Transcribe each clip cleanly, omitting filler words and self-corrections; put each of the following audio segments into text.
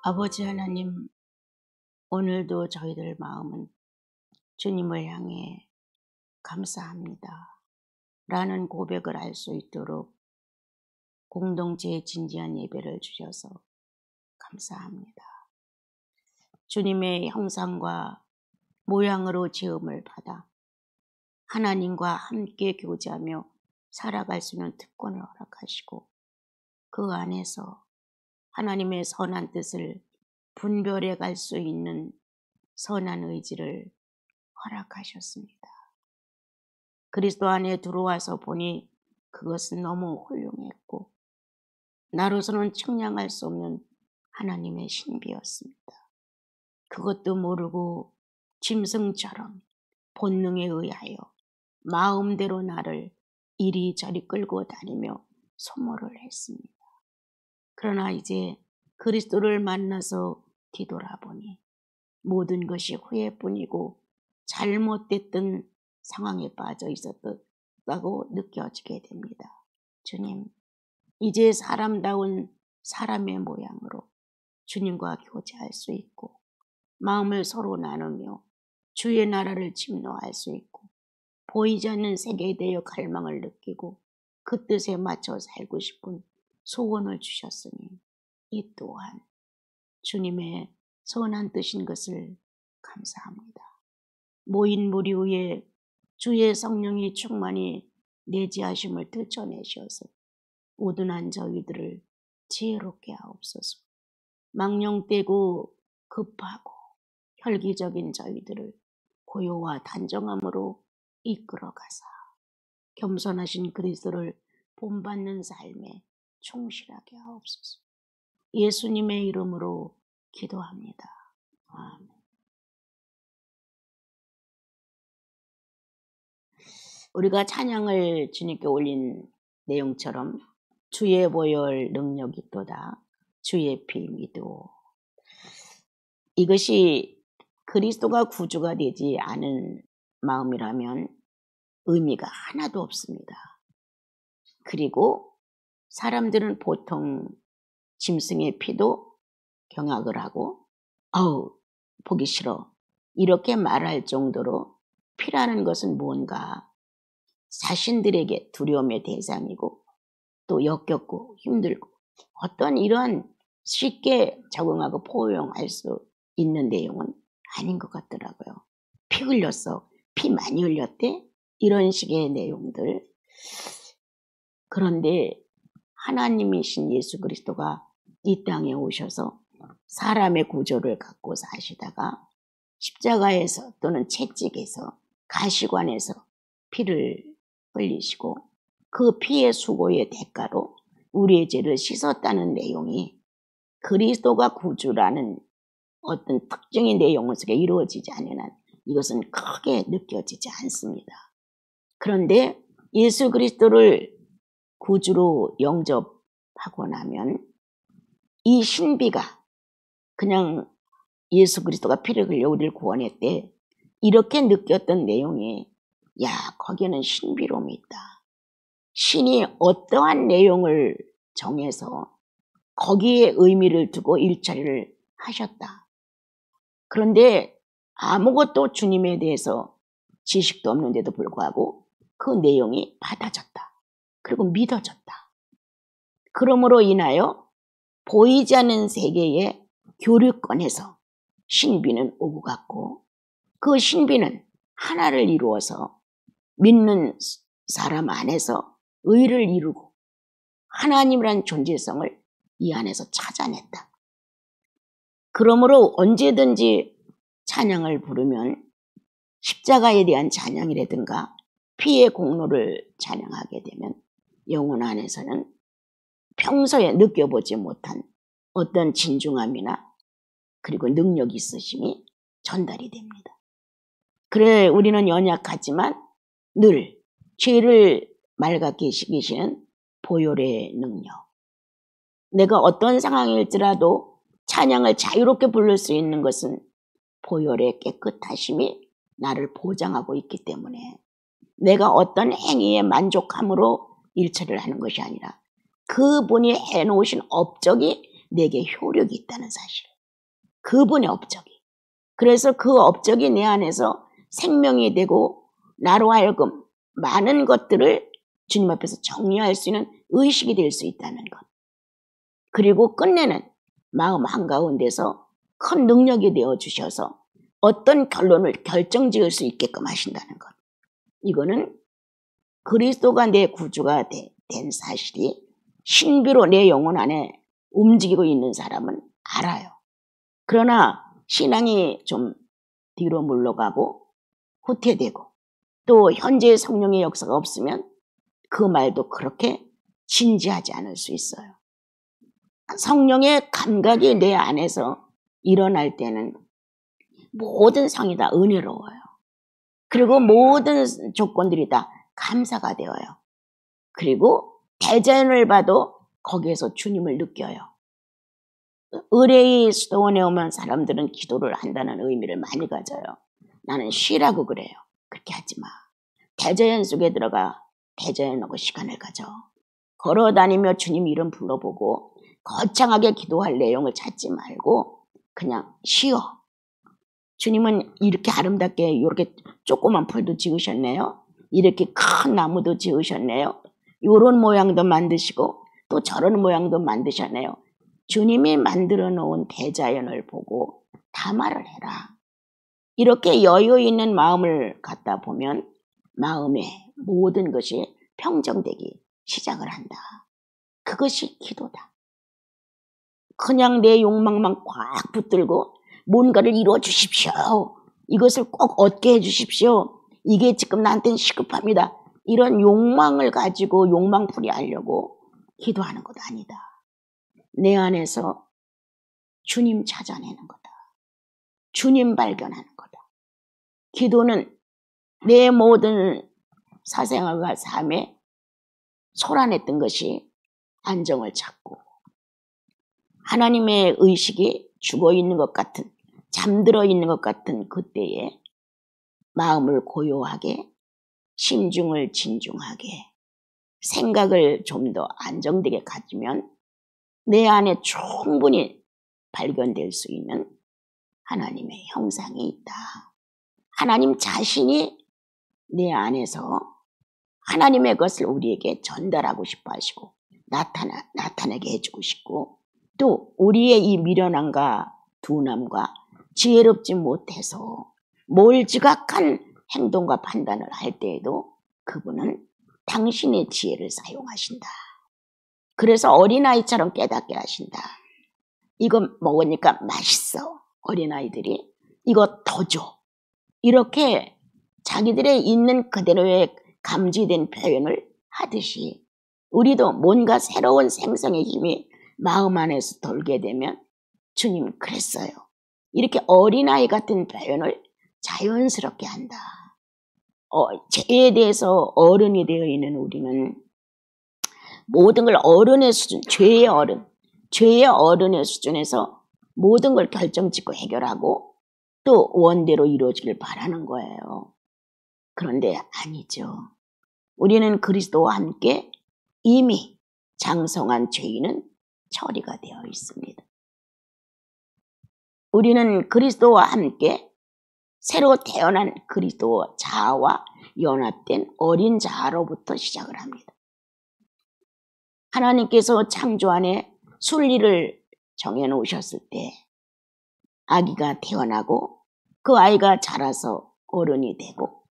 아버지 하나님, 오늘도 저희들 마음은 주님을 향해 감사합니다 라는 고백을 할 수 있도록 공동체의 진지한 예배를 주셔서 감사합니다. 주님의 형상과 모양으로 지음을 받아 하나님과 함께 교제하며 살아갈 수 있는 특권을 허락하시고, 그 안에서 하나님의 선한 뜻을 분별해 갈 수 있는 선한 의지를 허락하셨습니다. 그리스도 안에 들어와서 보니 그것은 너무 훌륭했고, 나로서는 측량할 수 없는 하나님의 신비였습니다. 그것도 모르고 짐승처럼 본능에 의하여 마음대로 나를 이리저리 끌고 다니며 소모를 했습니다. 그러나 이제 그리스도를 만나서 뒤돌아보니 모든 것이 후회뿐이고 잘못됐던 상황에 빠져 있었다고 느껴지게 됩니다. 주님, 이제 사람다운 사람의 모양으로 주님과 교제할 수 있고, 마음을 서로 나누며 주의 나라를 침노할 수 있고, 보이지 않는 세계에 대해 갈망을 느끼고 그 뜻에 맞춰 살고 싶은 소원을 주셨으니, 이 또한 주님의 선한 뜻인 것을 감사합니다. 모인 무리 위에 주의 성령이 충만히 내지하심을 들춰내셔서 우둔한 저희들을 지혜롭게 하옵소서. 망령되고 급하고 혈기적인 저희들을 고요와 단정함으로 이끌어가사 겸손하신 그리스도를 본받는 삶에 충실하게 하옵소서. 예수님의 이름으로 기도합니다. 아멘. 우리가 찬양을 주님께 올린 내용처럼 주의 보혈 능력이 있도다, 주의 피 믿어. 이것이 그리스도가 구주가 되지 않은 마음이라면 의미가 하나도 없습니다. 그리고 사람들은 보통 짐승의 피도 경악을 하고 보기 싫어 이렇게 말할 정도로 피라는 것은 뭔가 자신들에게 두려움의 대상이고 또 역겹고 힘들고 어떤 이러한 쉽게 적응하고 포용할 수 있는 내용은 아닌 것 같더라고요. 피 흘렸어, 피 많이 흘렸대, 이런 식의 내용들. 그런데 하나님이신 예수 그리스도가 이 땅에 오셔서 사람의 구조를 갖고 사시다가 십자가에서 또는 채찍에서 가시관에서 피를 흘리시고 그 피의 수고의 대가로 우리의 죄를 씻었다는 내용이 그리스도가 구주라는 어떤 특정의 내용 속에 이루어지지 않는 한 이것은 크게 느껴지지 않습니다. 그런데 예수 그리스도를 구주로 영접하고 나면 이 신비가, 그냥 예수 그리스도가 피를 흘려 우리를 구원했대 이렇게 느꼈던 내용이, 거기에는 신비로움이 있다. 신이 어떠한 내용을 정해서 거기에 의미를 두고 일처리를 하셨다. 그런데 아무것도 주님에 대해서 지식도 없는데도 불구하고 그 내용이 받아졌다. 그리고 믿어졌다. 그러므로 인하여 보이지 않는 세계의 교류권에서 신비는 오고 갔고, 그 신비는 하나를 이루어서 믿는 사람 안에서 의를 이루고 하나님이란 존재성을 이 안에서 찾아냈다. 그러므로 언제든지 찬양을 부르면 십자가에 대한 찬양이라든가 피의 공로를 찬양하게 되면 영혼 안에서는 평소에 느껴보지 못한 어떤 진중함이나 그리고 능력 있으심이 전달이 됩니다. 그래 우리는 연약하지만 늘 죄를 맑게 이기시는 보혈의 능력, 내가 어떤 상황일지라도 찬양을 자유롭게 부를 수 있는 것은 보혈의 깨끗하심이 나를 보장하고 있기 때문에 내가 어떤 행위에 만족함으로 일처리를 하는 것이 아니라 그분이 해놓으신 업적이 내게 효력이 있다는 사실, 그분의 업적이. 그래서 그 업적이 내 안에서 생명이 되고 나로 하여금 많은 것들을 주님 앞에서 정리할 수 있는 의식이 될 수 있다는 것. 그리고 끝내는 마음 한가운데서 큰 능력이 되어주셔서 어떤 결론을 결정지을 수 있게끔 하신다는 것. 이거는 그리스도가 내 구주가 된 사실이 신비로 내 영혼 안에 움직이고 있는 사람은 알아요. 그러나 신앙이 좀 뒤로 물러가고 후퇴되고 또 현재의 성령의 역사가 없으면 그 말도 그렇게 진지하지 않을 수 있어요. 성령의 감각이 내 안에서 일어날 때는 모든 상이 다 은혜로워요. 그리고 모든 조건들이 다 감사가 되어요. 그리고 대자연을 봐도 거기에서 주님을 느껴요. 의뢰의 수도원에 오면 사람들은 기도를 한다는 의미를 많이 가져요. 나는 쉬라고 그래요. 그렇게 하지 마. 대자연 속에 들어가 대자연하고 시간을 가져. 걸어다니며 주님 이름 불러보고 거창하게 기도할 내용을 찾지 말고 그냥 쉬어. 주님은 이렇게 아름답게 이렇게 조그만 풀도 지으셨네요. 이렇게 큰 나무도 지으셨네요. 이런 모양도 만드시고 또 저런 모양도 만드셨네요. 주님이 만들어 놓은 대자연을 보고 담화를 해라. 이렇게 여유 있는 마음을 갖다 보면 마음의 모든 것이 평정되기 시작을 한다. 그것이 기도다. 그냥 내 욕망만 꽉 붙들고 뭔가를 이루어 주십시오. 이것을 꼭 얻게 해 주십시오. 이게 지금 나한테는 시급합니다. 이런 욕망을 가지고 욕망풀이 하려고 기도하는 것 아니다. 내 안에서 주님 찾아내는 거다. 주님 발견하는 거다. 기도는 내 모든 사생활과 삶에 소란했던 것이 안정을 찾고 하나님의 의식이 죽어있는 것 같은, 잠들어 있는 것 같은 그때에 마음을 고요하게, 심중을 진중하게, 생각을 좀 더 안정되게 가지면 내 안에 충분히 발견될 수 있는 하나님의 형상이 있다. 하나님 자신이 내 안에서 하나님의 것을 우리에게 전달하고 싶어 하시고 나타나게 해주고 싶고 또 우리의 이 미련함과 둔함과 지혜롭지 못해서 몰지각한 행동과 판단을 할 때에도 그분은 당신의 지혜를 사용하신다. 그래서 어린아이처럼 깨닫게 하신다. 이거 먹으니까 맛있어. 어린아이들이 이거 더 줘. 이렇게 자기들의 있는 그대로의 감지된 표현을 하듯이 우리도 뭔가 새로운 생성의 힘이 마음 안에서 돌게 되면 주님 그랬어요. 이렇게 어린아이 같은 표현을 자연스럽게 한다. 죄에 대해서 어른이 되어 있는 우리는 모든 걸 어른의 수준, 죄의 어른의 수준에서 모든 걸 결정짓고 해결하고 또 원대로 이루어지길 바라는 거예요. 그런데 아니죠. 우리는 그리스도와 함께 이미 장성한 죄인은 처리가 되어 있습니다. 우리는 그리스도와 함께 새로 태어난 그리스도 자아와 연합된 어린 자아로부터 시작을 합니다. 하나님께서 창조 안에 순리를 정해놓으셨을 때 아기가 태어나고 그 아이가 자라서 어른이 되고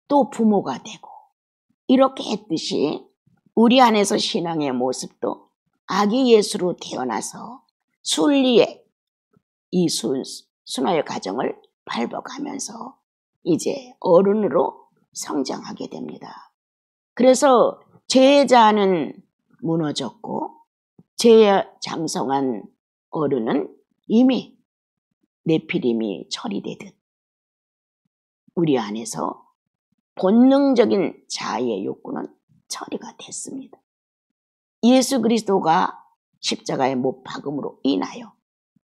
또 부모가 되고 이렇게 했듯이 우리 안에서 신앙의 모습도 아기 예수로 태어나서 순리의 이 순화의 과정을 밟아가면서 이제 어른으로 성장하게 됩니다. 그래서 죄의 자아는 무너졌고 죄의 장성한 어른은 이미 네피림이 처리되듯 우리 안에서 본능적인 자아의 욕구는 처리가 됐습니다. 예수 그리스도가 십자가의 못 박음으로 인하여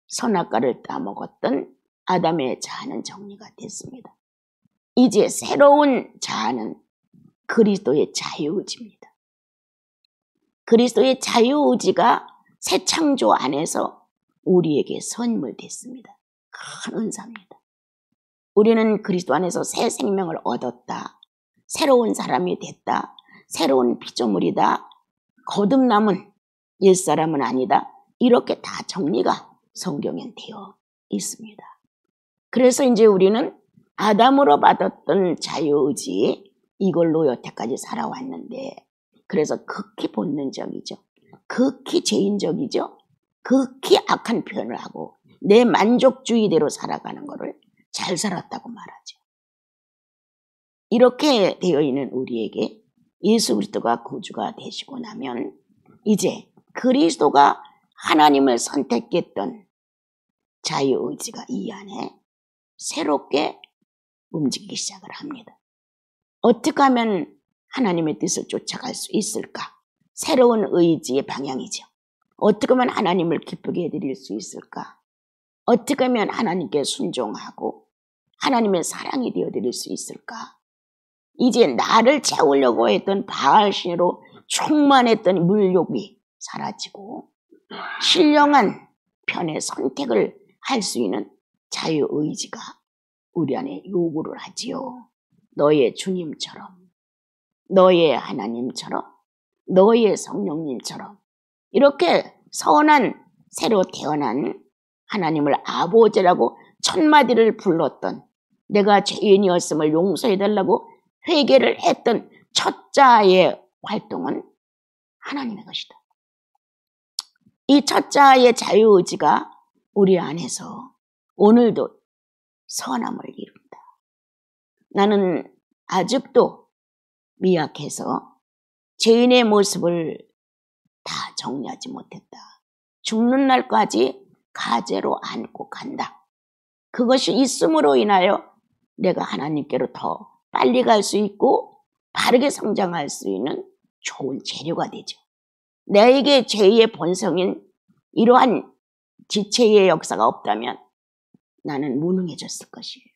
선악과를 따먹었던 아담의 자아는 정리가 됐습니다. 이제 새로운 자아는 그리스도의 자유의지입니다. 그리스도의 자유의지가 새 창조 안에서 우리에게 선물됐습니다. 큰 은사입니다. 우리는 그리스도 안에서 새 생명을 얻었다. 새로운 사람이 됐다. 새로운 피조물이다. 거듭남은 옛사람은 아니다. 이렇게 다 정리가 성경에 되어 있습니다. 그래서 이제 우리는 아담으로 받았던 자유의지 이걸로 여태까지 살아왔는데 그래서 극히 본능적이죠. 극히 죄인적이죠. 극히 악한 표현을 하고 내 만족주의대로 살아가는 것을 잘 살았다고 말하죠. 이렇게 되어 있는 우리에게 예수 그리스도가 구주가 되시고 나면 이제 그리스도가 하나님을 선택했던 자유의지가 이 안에 새롭게 움직이기 시작을 합니다. 어떻게 하면 하나님의 뜻을 쫓아갈 수 있을까? 새로운 의지의 방향이죠. 어떻게 하면 하나님을 기쁘게 해드릴 수 있을까? 어떻게 하면 하나님께 순종하고 하나님의 사랑이 되어드릴 수 있을까? 이제 나를 채우려고 했던 바알신으로 충만했던 물욕이 사라지고 신령한 편의 선택을 할 수 있는 자유의지가 우리 안에 요구를 하지요. 너의 주님처럼, 너의 하나님처럼, 너의 성령님처럼 이렇게 선한 새로 태어난 하나님을 아버지라고 천마디를 불렀던 내가 죄인이었음을 용서해달라고 회개를 했던 첫 자의 활동은 하나님의 것이다. 이 첫 자의 자유의지가 우리 안에서 오늘도 선함을 이룬다. 나는 아직도 미약해서 죄인의 모습을 다 정리하지 못했다. 죽는 날까지 가제로 안고 간다. 그것이 있음으로 인하여 내가 하나님께로 더 빨리 갈 수 있고 바르게 성장할 수 있는 좋은 재료가 되죠. 나에게 죄의 본성인 이러한 지체의 역사가 없다면 나는 무능해졌을 것이에요.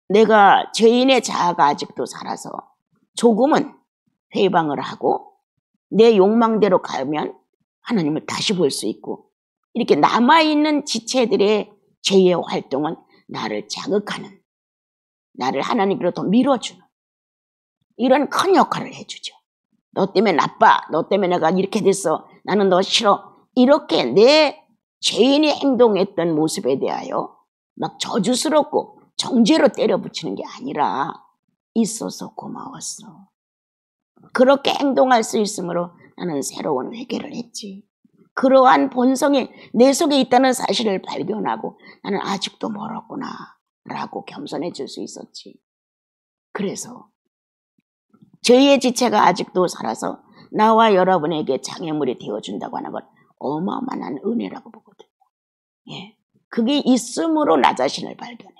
내가 죄인의 자아가 아직도 살아서 조금은 회방을 하고 내 욕망대로 가면 하나님을 다시 볼 수 있고 이렇게 남아있는 지체들의 죄의 활동은 나를 자극하는, 나를 하나님께로 더 밀어주는 이런 큰 역할을 해주죠. 너 때문에 나빠, 너 때문에 내가 이렇게 됐어, 나는 너 싫어, 이렇게 내 죄인이 행동했던 모습에 대하여 막 저주스럽고 정죄로 때려붙이는 게 아니라 있어서 고마웠어. 그렇게 행동할 수 있으므로 나는 새로운 회개를 했지. 그러한 본성이 내 속에 있다는 사실을 발견하고 나는 아직도 멀었구나 라고 겸손해질 수 있었지. 그래서 죄의 지체가 아직도 살아서 나와 여러분에게 장애물이 되어준다고 하는 건 어마어마한 은혜라고 보거든요. 예. 그게 있음으로 나 자신을 발견해.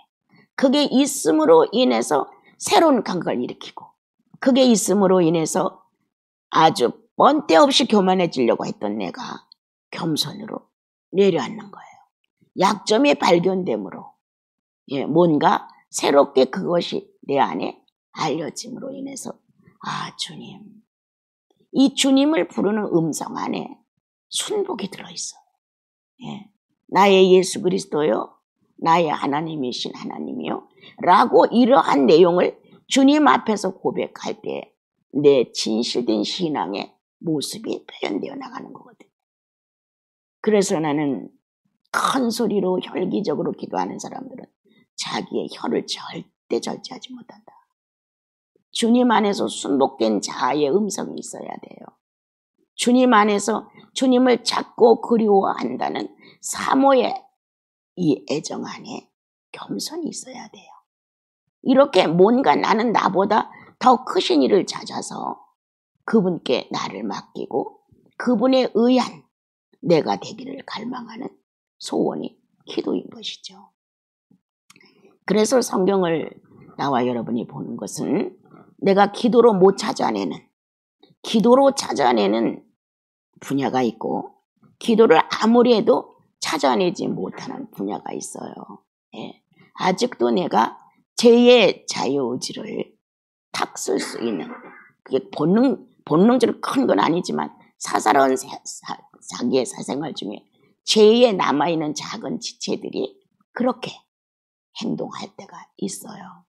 그게 있음으로 인해서 새로운 감각을 일으키고 그게 있음으로 인해서 아주 뻔때 없이 교만해지려고 했던 내가 겸손으로 내려앉는 거예요. 약점이 발견됨으로 뭔가 새롭게 그것이 내 안에 알려짐으로 인해서 아 주님, 이 주님을 부르는 음성 안에 순복이 들어있어. 나의 예수 그리스도요, 나의 하나님이신 하나님이요 라고 이러한 내용을 주님 앞에서 고백할 때 내 진실된 신앙의 모습이 표현되어 나가는 거거든요. 그래서 나는 큰 소리로 혈기적으로 기도하는 사람들은 자기의 혀를 절대 절제하지 못한다. 주님 안에서 순복된 자아의 음성이 있어야 돼요. 주님 안에서 주님을 찾고 그리워한다는 사모의 이 애정 안에 겸손이 있어야 돼요. 이렇게 뭔가 나는 나보다 더 크신 일을 찾아서 그분께 나를 맡기고 그분에 의한 내가 되기를 갈망하는 소원이 기도인 것이죠. 그래서 성경을 나와 여러분이 보는 것은 내가 기도로 찾아내는 분야가 있고 기도를 아무리 해도 찾아내지 못하는 분야가 있어요. 아직도 내가 죄의 자유의지를 탁 쓸 수 있는 그게 본능적으로 큰 건 아니지만 사사로운 자기의 사생활 중에 죄에 남아있는 작은 지체들이 그렇게 행동할 때가 있어요.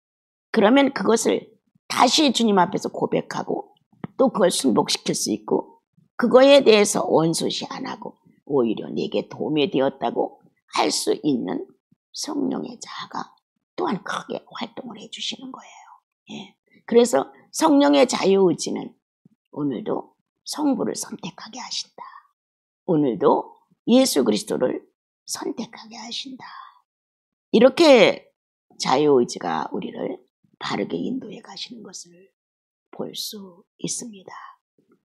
그러면 그것을 다시 주님 앞에서 고백하고 또 그걸 순복시킬 수 있고 그거에 대해서 원수시 안 하고 오히려 내게 도움이 되었다고 할 수 있는 성령의 자아가 또한 크게 활동을 해주시는 거예요. 예. 그래서 성령의 자유의지는 오늘도 성부를 선택하게 하신다. 오늘도 예수 그리스도를 선택하게 하신다. 이렇게 자유의지가 우리를 바르게 인도해 가시는 것을 볼 수 있습니다.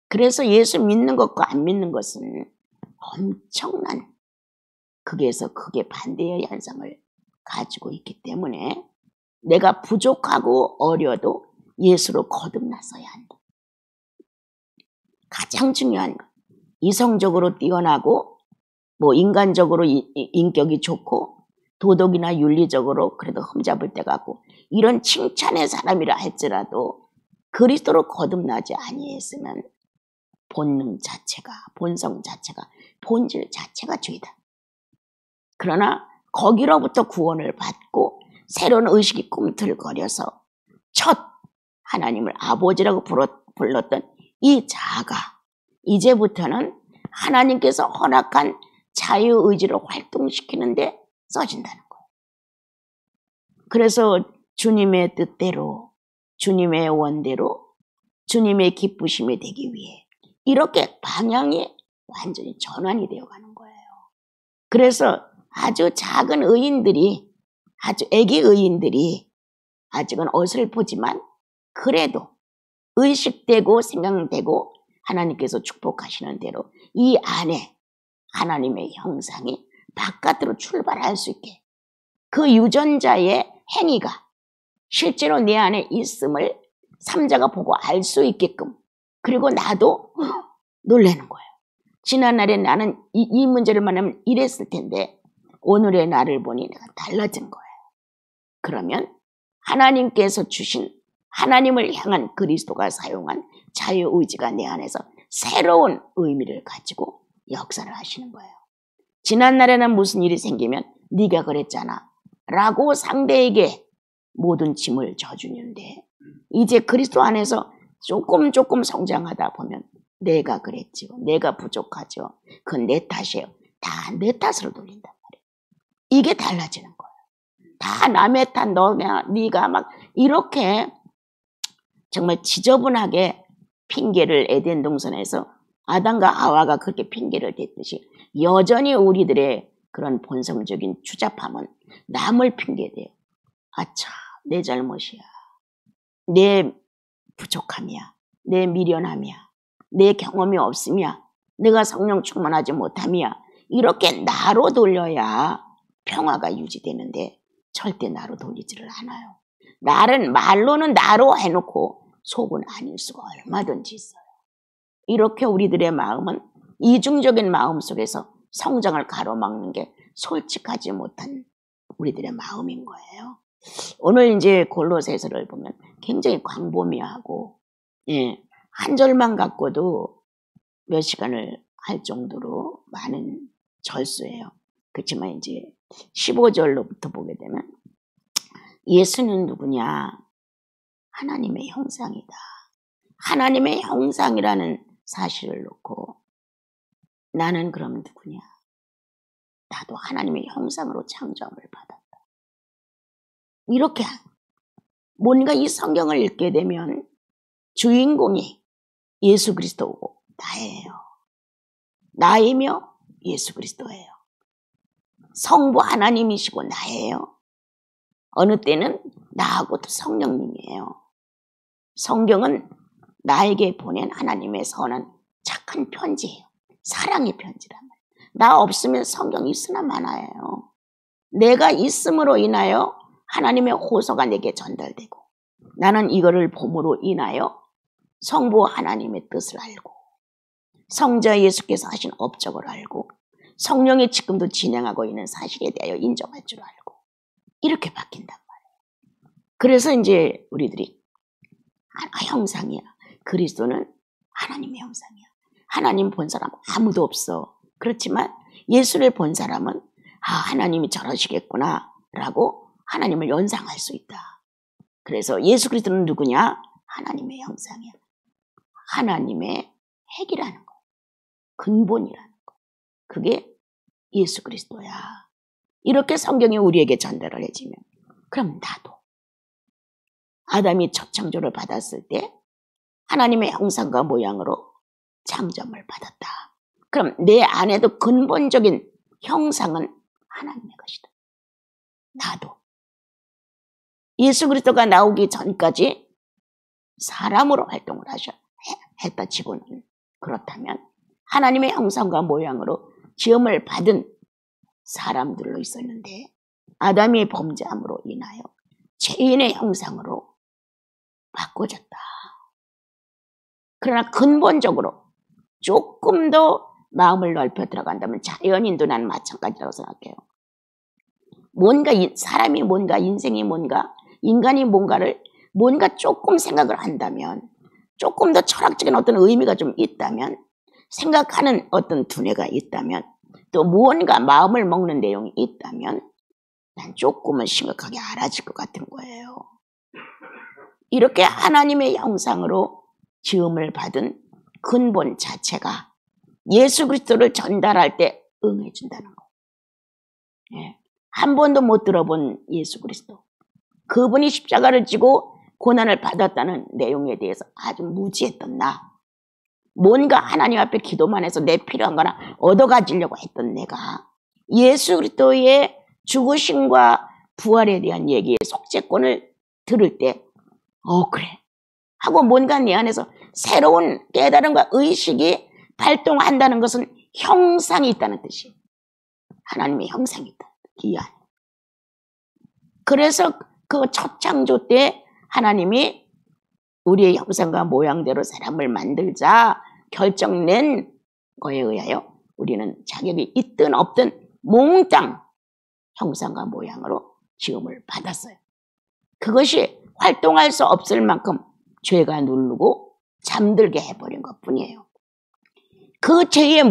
그래서 예수 믿는 것과 안 믿는 것은 엄청난 극에서 극의 반대의 현상을 가지고 있기 때문에 내가 부족하고 어려도 예수로 거듭나서야 한다. 가장 중요한 것. 이성적으로 뛰어나고 인간적으로 인격이 좋고 도덕이나 윤리적으로 그래도 흠잡을 때가 있고 이런 칭찬의 사람이라 할지라도 그리스도로 거듭나지 아니했으면 본능 자체가 본성 자체가 본질 자체가 죄다. 그러나 거기로부터 구원을 받고 새로운 의식이 꿈틀거려서 첫 하나님을 아버지라고 불렀던 이 자아가 이제부터는 하나님께서 허락한 자유의지를 활동시키는데 써진다는 거예요. 그래서 주님의 뜻대로 주님의 원대로 주님의 기쁘심이 되기 위해 이렇게 방향이 완전히 전환이 되어가는 거예요. 그래서 아주 작은 의인들이 아주 애기 의인들이 아직은 어설프지만 그래도 의식되고 생각되고 하나님께서 축복하시는 대로 이 안에 하나님의 형상이 바깥으로 출발할 수 있게 그 유전자의 행위가 실제로 내 안에 있음을 삼자가 보고 알 수 있게끔 그리고 나도 놀라는 거예요. 지난날에 나는 이 문제를 만나면 이랬을 텐데 오늘의 나를 보니 내가 달라진 거예요. 그러면 하나님께서 주신 하나님을 향한 그리스도가 사용한 자유의지가 내 안에서 새로운 의미를 가지고 역사를 하시는 거예요. 지난날에는 무슨 일이 생기면 네가 그랬잖아 라고 상대에게 모든 짐을 져주는데 이제 그리스도 안에서 조금 성장하다 보면 내가 그랬지요. 내가 부족하죠. 그건 내 탓이에요. 다 내 탓으로 돌린단 말이에요. 이게 달라지는 거예요. 다 남의 탓 네가 막 이렇게 정말 지저분하게 핑계를 에덴 동산에서 아담과 하와가 그렇게 핑계를 댔듯이 여전히 우리들의 그런 본성적인 추잡함은 남을 핑계대요. 아차 내 잘못이야. 내 부족함이야. 내 미련함이야. 내 경험이 없음이야. 내가 성령 충만하지 못함이야. 이렇게 나로 돌려야 평화가 유지되는데 절대 나로 돌리지를 않아요. 말로는 나로 해놓고 속은 아닐 수가 얼마든지 있어요. 이렇게 우리들의 마음은 이중적인 마음 속에서 성장을 가로막는 게 솔직하지 못한 우리들의 마음인 거예요. 오늘 이제 골로새서를 보면 굉장히 광범위하고 한 절만 갖고도 몇 시간을 할 정도로 많은 절수예요. 그렇지만 이제 15절로부터 보게 되면 예수는 누구냐? 하나님의 형상이다. 하나님의 형상이라는 사실을 놓고 나는 그럼 누구냐? 나도 하나님의 형상으로 창조함을 받았다. 이렇게 뭔가 이 성경을 읽게 되면 주인공이 예수 그리스도고 나예요. 나이며 예수 그리스도예요. 성부 하나님이시고 나예요. 어느 때는 나하고도 성령님이에요. 성경은 나에게 보낸 하나님의 선한 착한 편지예요. 사랑의 편지란 말이에요. 나 없으면 성경이 있으나 마나예요. 내가 있음으로 인하여 하나님의 호소가 내게 전달되고 나는 이거를 봄으로 인하여 성부 하나님의 뜻을 알고 성자 예수께서 하신 업적을 알고 성령이 지금도 진행하고 있는 사실에 대하여 인정할 줄 알고 이렇게 바뀐단 말이에요. 그래서 이제 우리들이 형상이야. 그리스도는 하나님의 형상이야. 하나님 본 사람 아무도 없어. 그렇지만 예수를 본 사람은 하나님이 저러시겠구나 라고 하나님을 연상할 수 있다. 그래서 예수 그리스도는 누구냐? 하나님의 형상이야. 하나님의 핵이라는 거, 근본이라는 거. 그게 예수 그리스도야. 이렇게 성경이 우리에게 전달을 해주면, 그럼 나도 아담이 첫 창조를 받았을 때 하나님의 형상과 모양으로 창조를 받았다. 그럼 내 안에도 근본적인 형상은 하나님의 것이다. 나도 예수 그리스도가 나오기 전까지 사람으로 활동을 했다 치고는, 그렇다면 하나님의 형상과 모양으로 지음을 받은 사람들로 있었는데 아담이 범죄함으로 인하여 죄인의 형상으로 바꿔졌다. 그러나 근본적으로 조금 더 마음을 넓혀 들어간다면 자연인도 난 마찬가지라고 생각해요. 뭔가 사람이 뭔가, 인생이 뭔가, 인간이 뭔가 조금 생각을 한다면, 조금 더 철학적인 어떤 의미가 좀 있다면, 생각하는 어떤 두뇌가 있다면, 또 무언가 마음을 먹는 내용이 있다면 난 조금은 심각하게 알아질 것 같은 거예요. 이렇게 하나님의 형상으로 지음을 받은 근본 자체가 예수 그리스도를 전달할 때 응해준다는 거. 예. 한 번도 못 들어본 예수 그리스도, 그분이 십자가를 지고 고난을 받았다는 내용에 대해서 아주 무지했던 나, 뭔가 하나님 앞에 기도만 해서 내 필요한 거나 얻어가지려고 했던 내가 예수 그리스도의 죽으심과 부활에 대한 얘기의 속죄권을 들을 때 그래 하고 뭔가 내 안에서 새로운 깨달음과 의식이 발동한다는 것은 형상이 있다는 뜻이에요. 하나님의 형상이 있다. 이 안에. 그래서 그 첫 창조 때 하나님이 우리의 형상과 모양대로 사람을 만들자 결정낸 거에 의하여 우리는 자격이 있든 없든 몽땅 형상과 모양으로 지음을 받았어요. 그것이 활동할 수 없을 만큼 죄가 누르고 잠들게 해버린 것뿐이에요. 그 죄의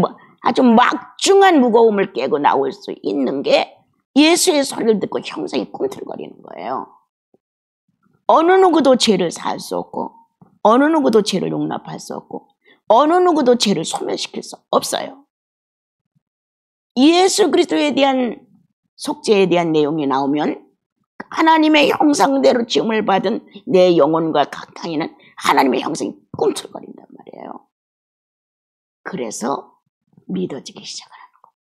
아주 막중한 무거움을 깨고 나올 수 있는 게 예수의 소리를 듣고 형상이 꿈틀거리는 거예요. 어느 누구도 죄를 사할 수 없고, 어느 누구도 죄를 용납할 수 없고, 어느 누구도 죄를 소멸시킬 수 없어요. 예수 그리스도에 대한 속죄에 대한 내용이 나오면 하나님의 형상대로 지음을 받은 내 영혼과 각각에는 하나님의 형상이 꿈틀거린단 말이에요. 그래서 믿어지기 시작하는 거.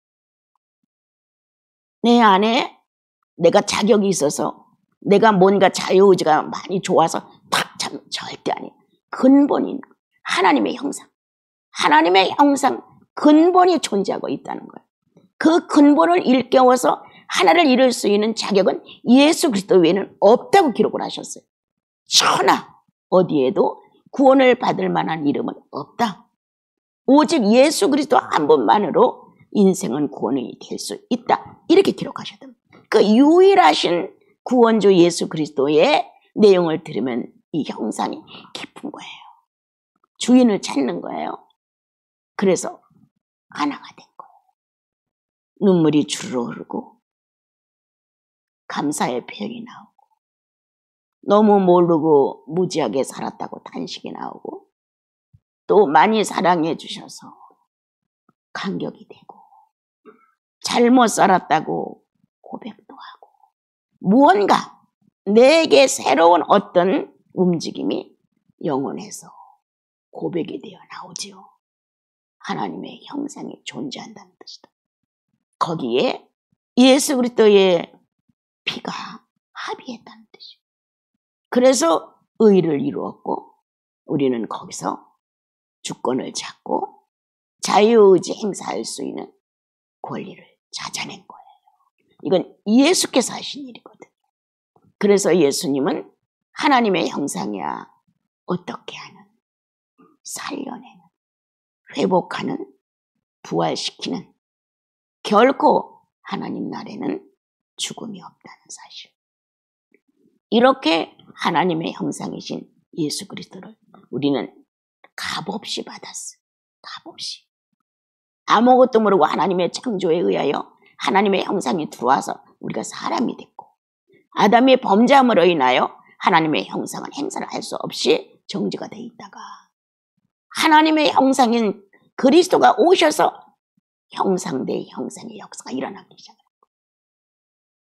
내 안에 내가 자격이 있어서, 내가 뭔가 자유의지가 많이 좋아서 참 절대 아니에요. 근본인 하나님의 형상, 하나님의 형상 근본이 존재하고 있다는 거예요. 그 근본을 일깨워서 하나를 이룰 수 있는 자격은 예수 그리스도 외에는 없다고 기록을 하셨어요. 천하 어디에도 구원을 받을 만한 이름은 없다. 오직 예수 그리스도 한 분만으로 인생은 구원이 될 수 있다. 이렇게 기록하셨다. 그 유일하신 구원주 예수 그리스도의 내용을 들으면 이 형상이 깊은 거예요. 주인을 찾는 거예요. 그래서 하나가 된 거예요. 눈물이 주르르 흐르고 감사의 표현이 나오고, 너무 모르고 무지하게 살았다고 탄식이 나오고, 또 많이 사랑해 주셔서 감격이 되고, 잘못 살았다고 고백도 하고, 무언가 내게 새로운 어떤 움직임이 영혼에서 고백이 되어 나오지요. 하나님의 형상이 존재한다는 뜻이다. 거기에 예수 그리스도의 피가 합의했다는 뜻이에요. 그래서 의를 이루었고, 우리는 거기서 주권을 잡고 자유의지 행사할 수 있는 권리를 찾아낸 거예요. 이건 예수께서 하신 일이거든요. 그래서 예수님은 하나님의 형상이야 어떻게 하는, 살려내는, 회복하는, 부활시키는, 결코 하나님 나라에는 죽음이 없다는 사실. 이렇게 하나님의 형상이신 예수 그리스도를 우리는 값없이 받았어요. 값없이. 아무것도 모르고 하나님의 창조에 의하여 하나님의 형상이 들어와서 우리가 사람이 됐고, 아담이 범죄함으로 인하여 하나님의 형상은 행사를 할 수 없이 정지가 되어 있다가 하나님의 형상인 그리스도가 오셔서 형상 대 형상의 역사가 일어나기 시작합니다.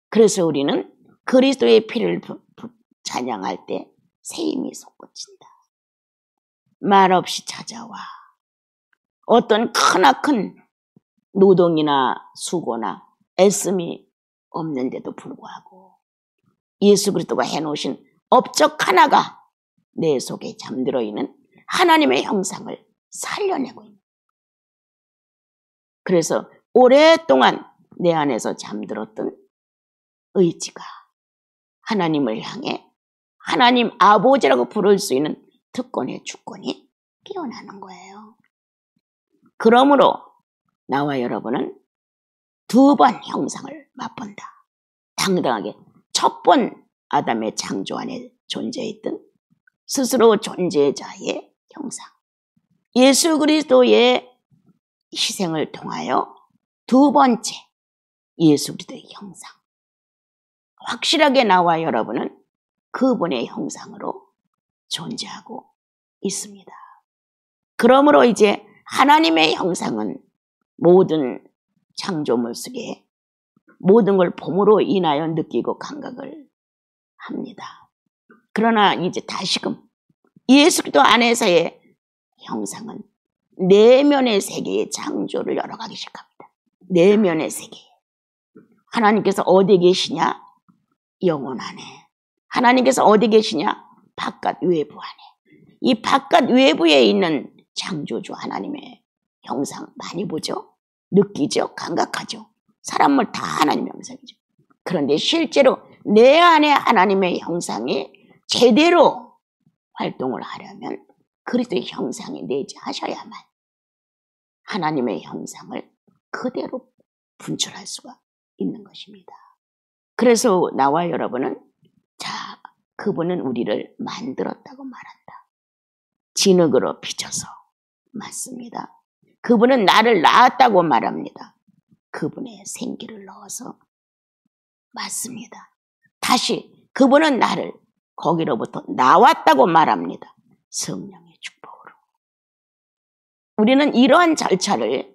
그래서 우리는 그리스도의 피를 찬양할 때 새 힘이 솟구친다. 말없이 찾아와 어떤 크나큰 노동이나 수고나 애씀이 없는데도 불구하고 예수 그리스도가 해놓으신 업적 하나가 내 속에 잠들어 있는 하나님의 형상을 살려내고 있는. 그래서 오랫동안 내 안에서 잠들었던 의지가 하나님을 향해 하나님 아버지라고 부를 수 있는 특권의 주권이 깨어나는 거예요. 그러므로 나와 여러분은 두 번 형상을 맛본다. 당당하게 첫 번 아담의 창조 안에 존재했던 스스로 존재자의 형상, 예수 그리스도의 희생을 통하여 두 번째 예수 그리스도의 형상, 확실하게 나와 여러분은 그분의 형상으로 존재하고 있습니다. 그러므로 이제 하나님의 형상은 모든 창조물 속에 모든 걸 봄으로 인하여 느끼고 감각을 합니다. 그러나 이제 다시금 예수 그리스도 안에서의 형상은 내면의 세계의 창조를 열어가기 시작합니다. 내면의 세계. 하나님께서 어디 계시냐? 영혼 안에. 하나님께서 어디 계시냐? 바깥 외부 안에. 이 바깥 외부에 있는 창조주 하나님의 형상 많이 보죠? 느끼죠? 감각하죠? 사람을 다 하나님의 형상이죠. 그런데 실제로 내 안에 하나님의 형상이 제대로 활동을 하려면 그리스도의 형상이 내재하셔야만 하나님의 형상을 그대로 분출할 수가 있는 것입니다. 그래서 나와 여러분은 자, 그분은 우리를 만들었다고 말한다. 진흙으로 빚어서 맞습니다. 그분은 나를 낳았다고 말합니다. 그분의 생기를 넣어서 맞습니다. 다시 그분은 나를 거기로부터 나왔다고 말합니다. 성령의 축복으로. 우리는 이러한 절차를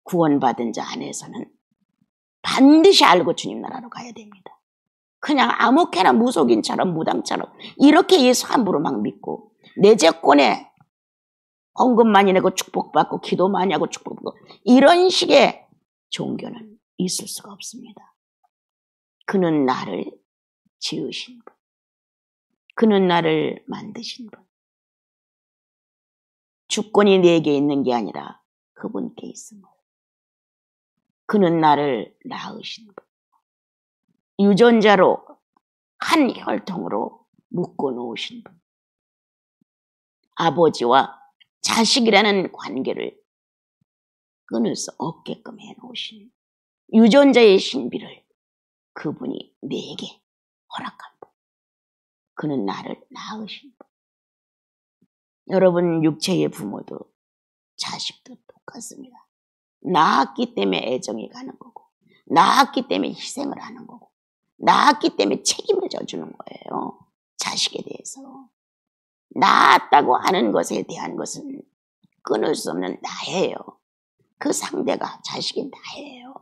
구원받은 자 안에서는 반드시 알고 주님 나라로 가야 됩니다. 그냥 아무렇게나 무속인처럼 무당처럼 이렇게 예수 함부로 막 믿고 내재권에 헌금 많이 내고 축복받고 기도 많이 하고 축복받고 이런 식의 종교는 있을 수가 없습니다. 그는 나를 지으신 분, 그는 나를 만드신 분, 주권이 내게 있는 게 아니라 그분께 있음을, 그는 나를 낳으신 분, 유전자로 한 혈통으로 묶어 놓으신 분, 아버지와 자식이라는 관계를 끊을 수 없게끔 해놓으신 유전자의 신비를 그분이 내게 허락한 분, 그는 나를 낳으신 분. 여러분 육체의 부모도 자식도 똑같습니다. 낳았기 때문에 애정이 가는 거고 낳았기 때문에 희생을 하는 거고 낳았기 때문에 책임을 져주는 거예요. 자식에 대해서. 낳았다고 하는 것에 대한 것은 끊을 수 없는 나예요. 그 상대가 자식이 나예요.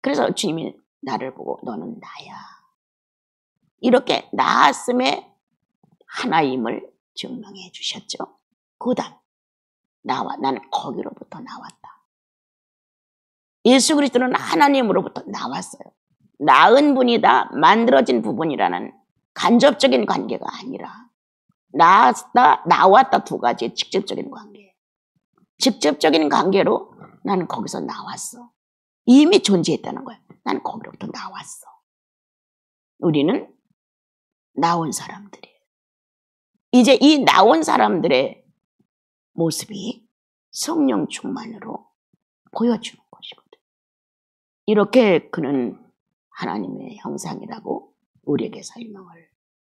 그래서 주님이 나를 보고 너는 나야. 이렇게 낳았음에 하나임을 증명해 주셨죠. 그 다음 나는 거기로부터 나왔다. 예수 그리스도는 하나님으로부터 나왔어요. 낳은 분이다, 만들어진 부분이라는 간접적인 관계가 아니라 나왔다 두 가지의 직접적인 관계. 직접적인 관계로 나는 거기서 나왔어. 이미 존재했다는 거야. 나는 거기로부터 나왔어. 우리는 나온 사람들이에요. 이제 이 나온 사람들의 모습이 성령 충만으로 보여주는 것이거든. 이렇게 그는 하나님의 형상이라고 우리에게 설명을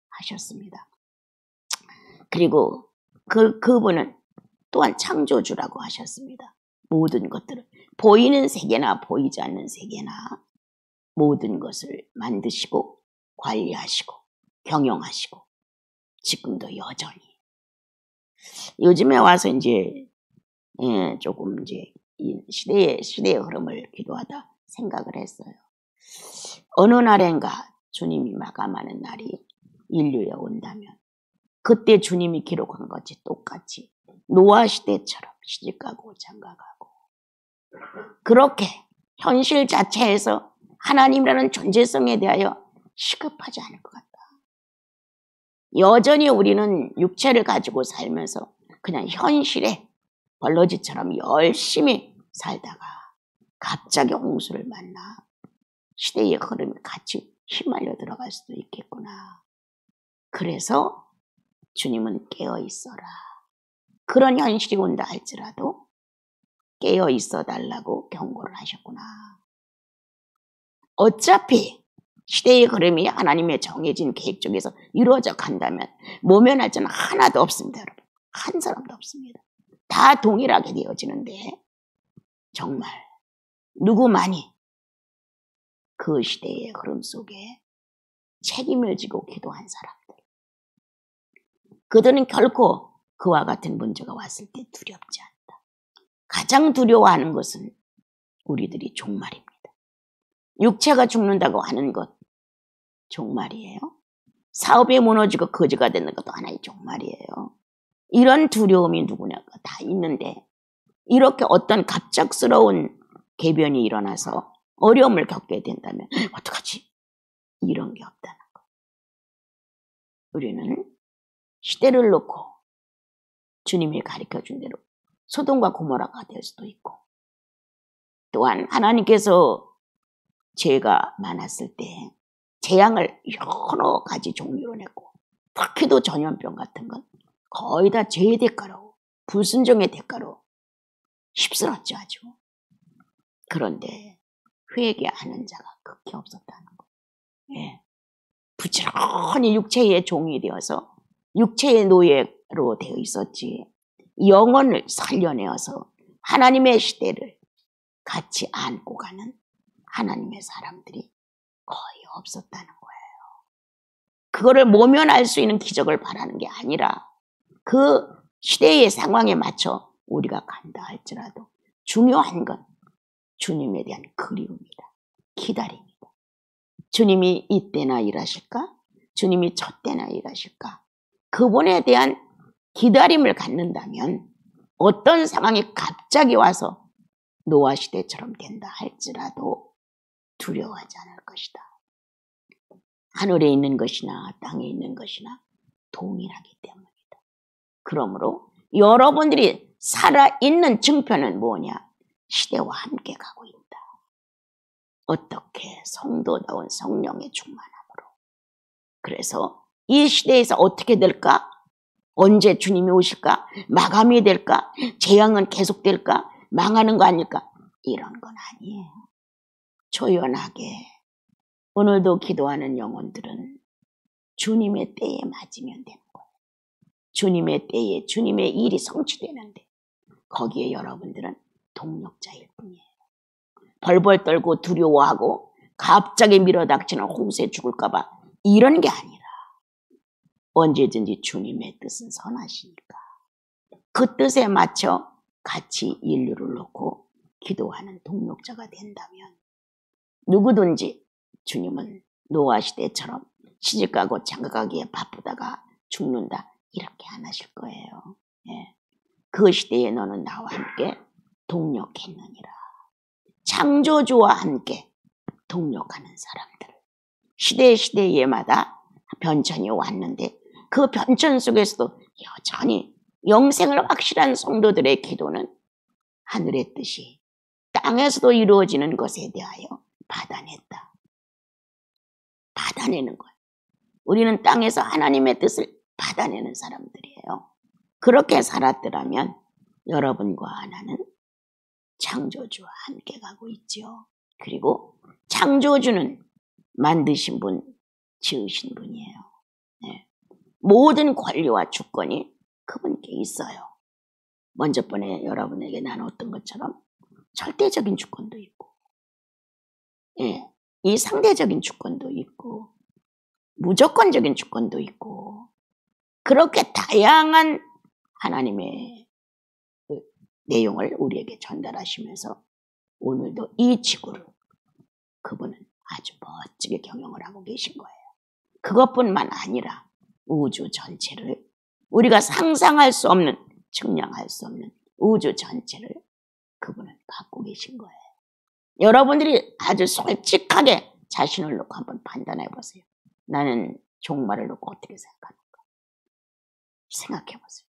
하셨습니다. 그리고 그분은 또한 창조주라고 하셨습니다. 모든 것들을 보이는 세계나 보이지 않는 세계나 모든 것을 만드시고 관리하시고 경영하시고 지금도 여전히 요즘에 와서 이제 조금 이제 이 시대의 흐름을 기도하다 생각을 했어요. 어느 날인가 주님이 마감하는 날이 인류에 온다면 그때 주님이 기록한 것이 똑같이 노아 시대처럼 시집가고 장가가고 그렇게 현실 자체에서 하나님이라는 존재성에 대하여 시급하지 않을 것 같다. 여전히 우리는 육체를 가지고 살면서 그냥 현실에 벌러지처럼 열심히 살다가 갑자기 홍수를 만나 시대의 흐름이 같이 휘말려 들어갈 수도 있겠구나. 그래서 주님은 깨어 있어라. 그런 현실이 온다 할지라도 깨어 있어 달라고 경고를 하셨구나. 어차피 시대의 흐름이 하나님의 정해진 계획 쪽에서 이루어져 간다면 모면할 자는 하나도 없습니다, 여러분. 한 사람도 없습니다. 다 동일하게 되어지는데 정말 누구만이 그 시대의 흐름 속에 책임을 지고 기도한 사람들, 그들은 결코 그와 같은 문제가 왔을 때 두렵지 않다. 가장 두려워하는 것은 우리들이 종말입니다. 육체가 죽는다고 하는 것 종말이에요. 사업이 무너지고 거지가 되는 것도 하나의 종말이에요. 이런 두려움이 누구냐가 다 있는데 이렇게 어떤 갑작스러운 개변이 일어나서 어려움을 겪게 된다면 어떡하지? 이런 게 없다는 거. 우리는 시대를 놓고 주님이 가르쳐준 대로 소돔과 고모라가 될 수도 있고 또한 하나님께서 죄가 많았을 때 재앙을 여러 가지 종류로 냈고 특히도 전염병 같은 건 거의 다 죄의 대가로 불순종의 대가로 휩쓸었죠 아주. 그런데 회개하는 자가 극히 없었다는 거예요. 예. 부지런히 육체의 종이 되어서 육체의 노예로 되어 있었지 영혼을 살려내어서 하나님의 시대를 같이 안고 가는 하나님의 사람들이 거의 없었다는 거예요. 그거를 모면할 수 있는 기적을 바라는 게 아니라 그 시대의 상황에 맞춰 우리가 간다 할지라도 중요한 건 주님에 대한 그리움이다. 기다림이다. 주님이 이때나 일하실까? 주님이 저때나 일하실까? 그분에 대한 기다림을 갖는다면 어떤 상황이 갑자기 와서 노아 시대처럼 된다 할지라도 두려워하지 않을 것이다. 하늘에 있는 것이나 땅에 있는 것이나 동일하기 때문이다. 그러므로 여러분들이 살아있는 증표는 뭐냐? 시대와 함께 가고 있다. 어떻게? 성도다운 성령의 충만함으로. 그래서 이 시대에서 어떻게 될까? 언제 주님이 오실까? 마감이 될까? 재앙은 계속될까? 망하는 거 아닐까? 이런 건 아니에요. 조연하게 오늘도 기도하는 영혼들은 주님의 때에 맞으면 되는 거예요. 주님의 때에 주님의 일이 성취되는데 거기에 여러분들은 동력자일 뿐이에요. 벌벌 떨고 두려워하고 갑자기 밀어닥치는 홍수에 죽을까 봐 이런 게 아니라 언제든지 주님의 뜻은 선하시니까 그 뜻에 맞춰 같이 인류를 놓고 기도하는 동력자가 된다면 누구든지 주님은 노아 시대처럼 시집가고 장가가기에 바쁘다가 죽는다 이렇게 안 하실 거예요. 예. 그 시대에 너는 나와 함께 동력했느니라. 창조주와 함께 동력하는 사람들. 시대마다 변천이 왔는데 그 변천 속에서도 여전히 영생을 확실한 성도들의 기도는 하늘의 뜻이 땅에서도 이루어지는 것에 대하여 받아냈다. 받아내는 거예요. 우리는 땅에서 하나님의 뜻을 받아내는 사람들이에요. 그렇게 살았더라면 여러분과 하나는 창조주와 함께 가고 있죠. 그리고 창조주는 만드신 분, 지으신 분이에요. 네. 모든 권리와 주권이 그분께 있어요. 먼저 번에 여러분에게 나눴던 것처럼 절대적인 주권도 있고, 예, 이 상대적인 주권도 있고, 무조건적인 주권도 있고, 그렇게 다양한 하나님의 그 내용을 우리에게 전달하시면서 오늘도 이 지구를 그분은 아주 멋지게 경영을 하고 계신 거예요. 그것뿐만 아니라 우주 전체를, 우리가 상상할 수 없는, 측량할 수 없는 우주 전체를 그분은 갖고 계신 거예요. 여러분들이 아주 솔직하게 자신을 놓고 한번 판단해 보세요. 나는 종말을 놓고 어떻게 생각하는가? 생각해 보세요.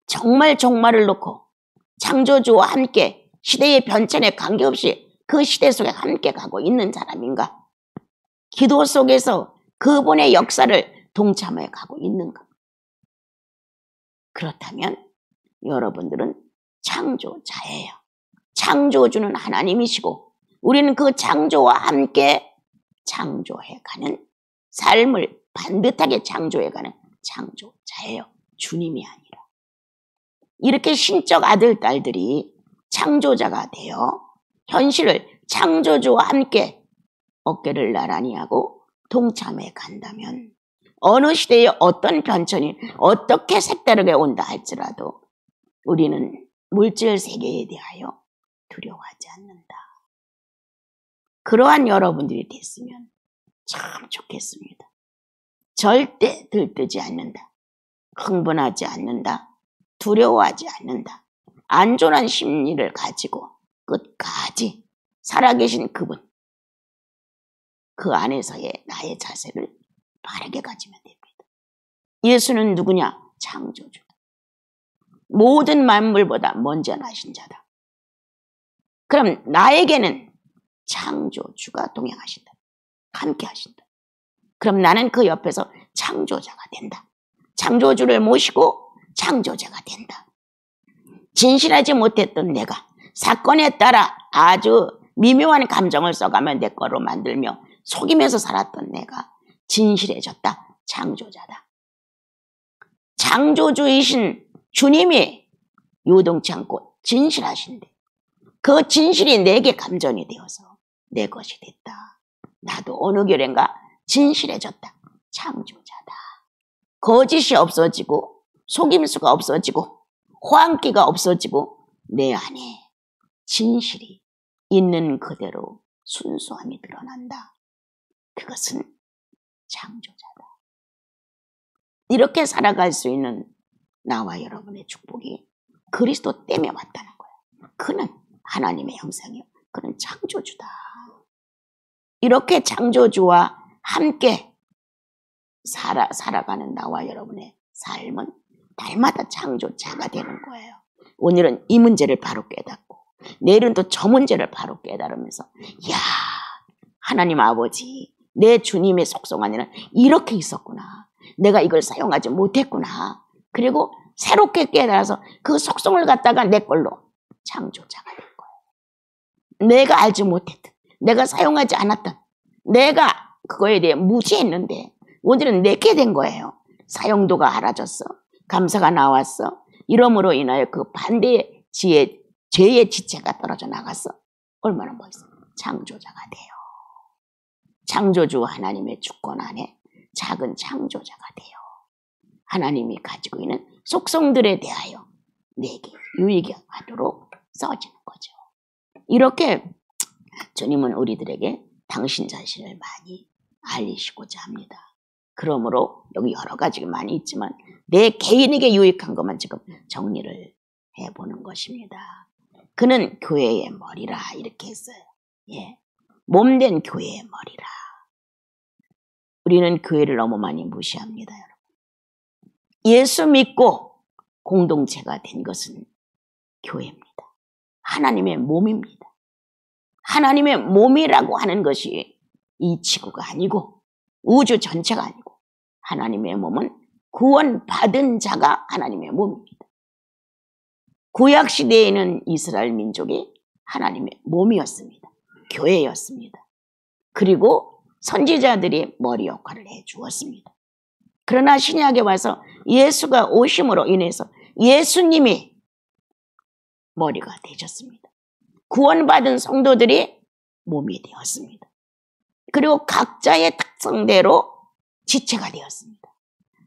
정말 종말을 놓고 창조주와 함께 시대의 변천에 관계없이 그 시대 속에 함께 가고 있는 사람인가? 기도 속에서 그분의 역사를 동참해 가고 있는가? 그렇다면 여러분들은 창조자예요. 창조주는 하나님이시고 우리는 그 창조와 함께 창조해가는 삶을 반듯하게 창조해가는 창조자예요. 주님이 아니라. 이렇게 신적 아들, 딸들이 창조자가 되어 현실을 창조주와 함께 어깨를 나란히 하고 동참해 간다면 어느 시대에 어떤 변천이 어떻게 색다르게 온다 할지라도 우리는 물질 세계에 대하여 두려워하지 않는다. 그러한 여러분들이 됐으면 참 좋겠습니다. 절대 들뜨지 않는다. 흥분하지 않는다. 두려워하지 않는다. 안전한 심리를 가지고 끝까지 살아계신 그분, 그 안에서의 나의 자세를 바르게 가지면 됩니다. 예수는 누구냐? 창조주다. 모든 만물보다 먼저 나신 자다. 그럼 나에게는 창조주가 동행하신다. 함께 하신다. 그럼 나는 그 옆에서 창조자가 된다. 창조주를 모시고 창조자가 된다. 진실하지 못했던 내가 사건에 따라 아주 미묘한 감정을 써가며 내 거로 만들며 속이면서 살았던 내가 진실해졌다. 창조자다. 창조주이신 주님이 요동치 않고 진실하신데 그 진실이 내게 감정이 되어서 내 것이 됐다. 나도 어느 결인가 진실해졌다. 창조자다. 거짓이 없어지고 속임수가 없어지고 호황기가 없어지고 내 안에 진실이 있는 그대로 순수함이 드러난다. 그것은 창조자다. 이렇게 살아갈 수 있는 나와 여러분의 축복이 그리스도 때문에 왔다는 거예요. 그는 하나님의 형상이요. 그는 창조주다. 이렇게 창조주와 함께 살아가는 나와 여러분의 삶은 날마다 창조자가 되는 거예요. 오늘은 이 문제를 바로 깨닫고 내일은 또 저 문제를 바로 깨달으면서 야, 하나님 아버지, 내 주님의 속성 안에는 이렇게 있었구나. 내가 이걸 사용하지 못했구나. 그리고 새롭게 깨달아서 그 속성을 갖다가 내 걸로 창조자가 된 거예요. 내가 알지 못했던, 내가 사용하지 않았던, 내가 그거에 대해 무지했는데 오늘은 내게 된 거예요. 사용도가 알아졌어. 감사가 나왔어. 이러므로 인하여 그 반대의 죄의 지체가 떨어져 나갔어. 얼마나 멋있어. 창조자가 돼요. 창조주 하나님의 주권 안에 작은 창조자가 돼요. 하나님이 가지고 있는 속성들에 대하여 내게 유익이 하도록 써지는 거죠. 이렇게 주님은 우리들에게 당신 자신을 많이 알리시고자 합니다. 그러므로 여기 여러 가지가 많이 있지만 내 개인에게 유익한 것만 지금 정리를 해보는 것입니다. 그는 교회의 머리라 이렇게 했어요. 예, 몸된 교회의 머리라. 우리는 교회를 너무 많이 무시합니다, 여러분. 예수 믿고 공동체가 된 것은 교회입니다. 하나님의 몸입니다. 하나님의 몸이라고 하는 것이 이 지구가 아니고 우주 전체가 아니고 하나님의 몸은 구원받은 자가 하나님의 몸입니다. 구약시대에는 이스라엘 민족이 하나님의 몸이었습니다. 교회였습니다. 그리고 선지자들이 머리 역할을 해주었습니다. 그러나 신약에 와서 예수가 오심으로 인해서 예수님이 머리가 되셨습니다. 구원받은 성도들이 몸이 되었습니다. 그리고 각자의 특성대로 지체가 되었습니다.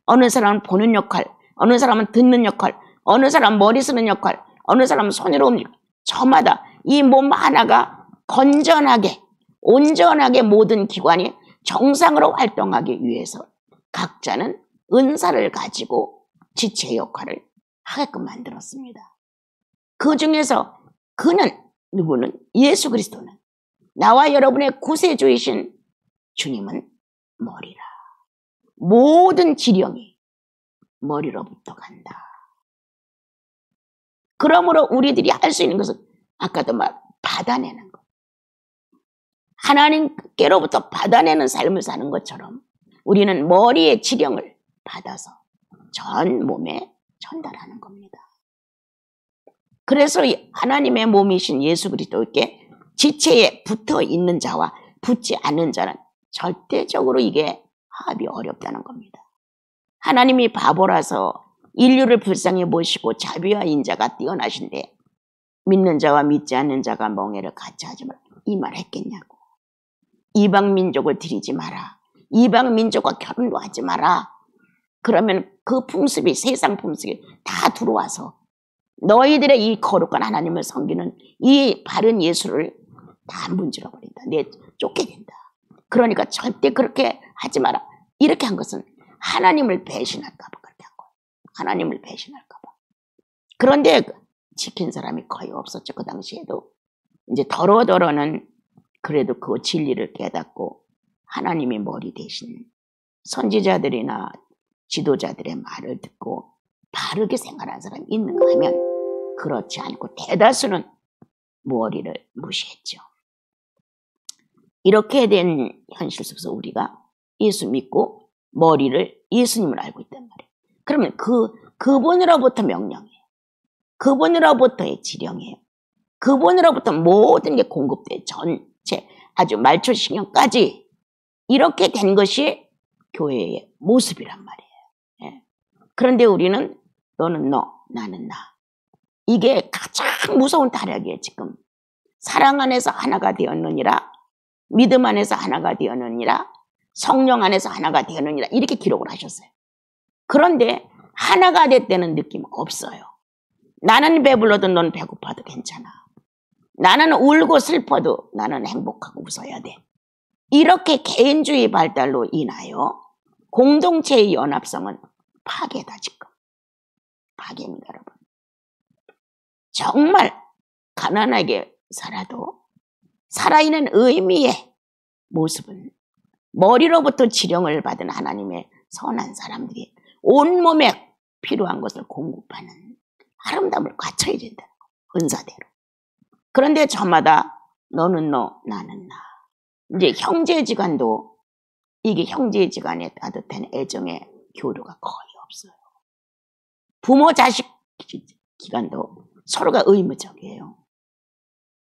어느 사람은 보는 역할, 어느 사람은 듣는 역할, 어느 사람은 머리 쓰는 역할, 어느 사람은 손으로 움직이고, 저마다 이 몸 하나가 건전하게, 온전하게 모든 기관이 정상으로 활동하기 위해서 각자는 은사를 가지고 지체 역할을 하게끔 만들었습니다. 그 중에서 그는 누구는 예수 그리스도는 나와 여러분의 구세주이신 주님은 머리라. 모든 지령이 머리로부터 간다. 그러므로 우리들이 할 수 있는 것은 아까도 받아내는 것. 하나님께로부터 받아내는 삶을 사는 것처럼 우리는 머리의 지령을 받아서 전 몸에 전달하는 겁니다. 그래서 하나님의 몸이신 예수 그리스도께 지체에 붙어 있는 자와 붙지 않는 자는 절대적으로 이게 합이 어렵다는 겁니다. 하나님이 바보라서 인류를 불쌍히 모시고 자비와 인자가 뛰어나신데 믿는 자와 믿지 않는 자가 멍에를 같이 하지 마라. 이 말 했겠냐고. 이방 민족을 드리지 마라. 이방 민족과 결혼도 하지 마라. 그러면 그 풍습이 세상 풍습이 다 들어와서 너희들의 이 거룩한 하나님을 섬기는 이 바른 예수를 다 문질러 버린다. 쫓게 된다. 그러니까 절대 그렇게 하지 마라. 이렇게 한 것은 하나님을 배신할까 봐 그렇게 한 거예요. 하나님을 배신할까 봐. 그런데 지킨 사람이 거의 없었죠. 그 당시에도. 이제 더러더러는 그래도 그 진리를 깨닫고 하나님이 머리 대신 선지자들이나 지도자들의 말을 듣고 바르게 생활하는 사람이 있는가 하면 그렇지 않고 대다수는 머리를 무시했죠. 이렇게 된 현실 속에서 우리가 예수 믿고 머리를 예수님을 알고 있단 말이에요. 그러면 그분으로부터 명령이에요. 그분으로부터의 지령이에요. 그분으로부터 모든 게 공급돼. 전체 아주 말초 신경까지 이렇게 된 것이 교회의 모습이란 말이에요. 예. 그런데 우리는 너는 너, 나는 나. 이게 가장 무서운 타락이에요. 지금 사랑 안에서 하나가 되었느니라, 믿음 안에서 하나가 되었느니라, 성령 안에서 하나가 되었느니라 이렇게 기록을 하셨어요. 그런데 하나가 됐다는 느낌 없어요. 나는 배불러도 넌 배고파도 괜찮아. 나는 울고 슬퍼도 나는 행복하고 웃어야 돼. 이렇게 개인주의 발달로 인하여 공동체의 연합성은 파괴다 지금. 파괴입니다 여러분. 정말 가난하게 살아도 살아있는 의미의 모습은 머리로부터 지령을 받은 하나님의 선한 사람들이 온몸에 필요한 것을 공급하는 아름다움을 갖춰야 된다는 거예요. 은사대로. 그런데 저마다 너는 너, 나는 나. 이제 형제지간도 이게 형제지간의 따뜻한 애정의 교류가 거의 없어요. 부모 자식 기간도 서로가 의무적이에요.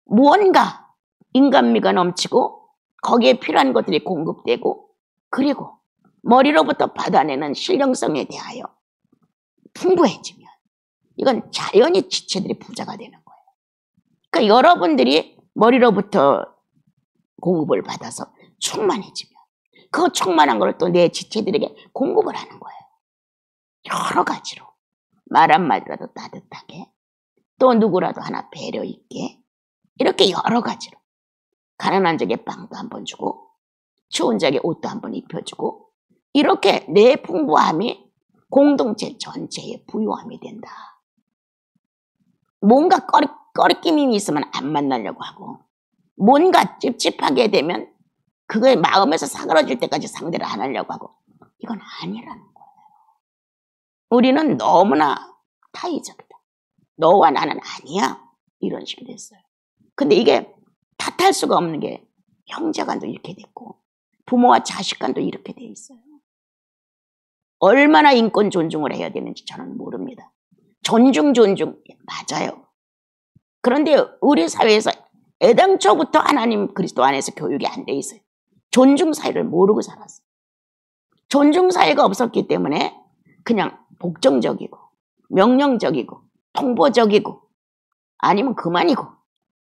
무언가 인간미가 넘치고 거기에 필요한 것들이 공급되고 그리고 머리로부터 받아내는 신령성에 대하여 풍부해지면 이건 자연히 지체들이 부자가 되는 거예요. 그러니까 여러분들이 머리로부터 공급을 받아서 충만해지면 그 충만한 걸 또 내 지체들에게 공급을 하는 거예요. 여러 가지로 말 한마디라도 따뜻하게 또 누구라도 하나 배려 있게 이렇게 여러 가지로 가난한 자에게 빵도 한번 주고 추운 자에게 옷도 한번 입혀주고 이렇게 내 풍부함이 공동체 전체의 부유함이 된다. 뭔가 꺼리낌이 있으면 안 만나려고 하고 뭔가 찝찝하게 되면 그거의 마음에서 사그러질 때까지 상대를 안 하려고 하고 이건 아니라는 거예요. 우리는 너무나 타의적이다. 너와 나는 아니야. 이런 식이 됐어요. 근데 이게 탓할 수가 없는 게 형제간도 이렇게 됐고 부모와 자식간도 이렇게 돼 있어요. 얼마나 인권 존중을 해야 되는지 저는 모릅니다. 존중 맞아요. 그런데 우리 사회에서 애당초부터 하나님 그리스도 안에서 교육이 안 돼 있어요. 존중 사회를 모르고 살았어요. 존중 사회가 없었기 때문에 그냥 복종적이고 명령적이고 통보적이고 아니면 그만이고